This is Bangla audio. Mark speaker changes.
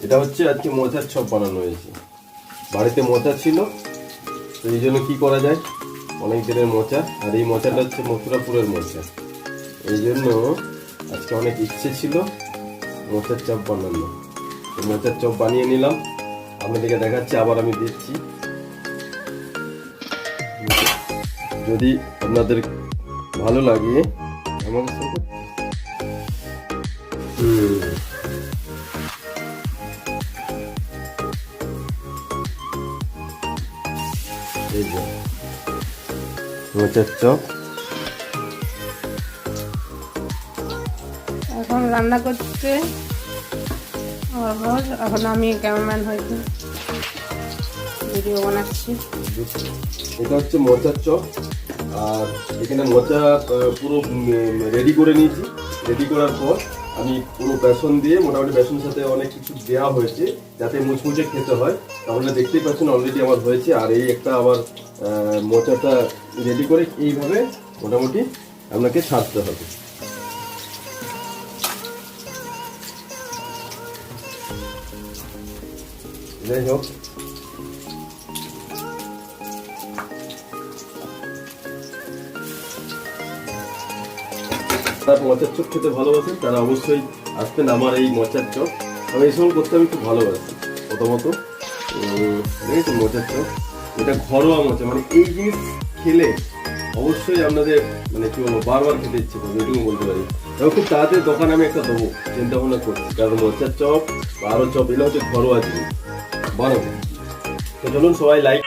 Speaker 1: এটা হচ্ছে আজকে মোচার চপ বানানো হয়েছে। বাড়িতে মোচা ছিল, তো এই জন্য কী করা যায়, অনেক দিনের মোচা, আর এই মোচাটা হচ্ছে মথুরাপুরের মোচা। এই জন্য আজকে অনেক ইচ্ছে ছিল মোচার চপ বানানো, তো মোচার চপ বানিয়ে নিলাম। আপনাদেরকে দেখাচ্ছি, আবার আমি দিচ্ছি। যদি আপনাদের ভালো লাগে আমাকে সাথে এই যে মোচার চপ
Speaker 2: এখন রান্না করতে আমার বর, এখন আমি ক্যামেরাম্যান হয়েছি, ভিডিও বানাচ্ছি।
Speaker 1: এটা হচ্ছে মোচার চপ, আর এখানে মোচা পুরো রেডি করে নিয়েছি। রেডি করার পর আমি পুরো বেসন দিয়ে, মোটামুটি বেসনের সাথে অনেক কিছু দেওয়া হয়েছে যাতে মুচমুচে খেতে হয়। তাহলে দেখতেই পাচ্ছেন অলরেডি আমার হয়েছে। আর এই একটা আবার মোচাটা রেডি করে এইভাবে মোটামুটি আপনাকে ছাড়তে হবে। যাই হোক, তারা মোচার চপ খেতে ভালোবাসেন তারা অবশ্যই আসবেন আমার এই মোচার চপ। আমি এই সময় করতে আমি খুব ভালোবাসি। প্রথমত দেখেছেন মোচার চপ, এটা ঘরোয়া মোচা, মানে এই জিনিস খেলে অবশ্যই আপনাদের মানে কি বলবো বারবার খেতে ইচ্ছে করবে, এটুকু বলতে পারি। এবং খুব তাড়াতাড়ি দোকানে আমি একটা দেবো চিন্তা ভাবনা করছি, কারণ মোচার চপ বা আরও চপ এগুলো হচ্ছে ঘরোয়া জিনিস বানাবো। তো চলুন সবাই লাইক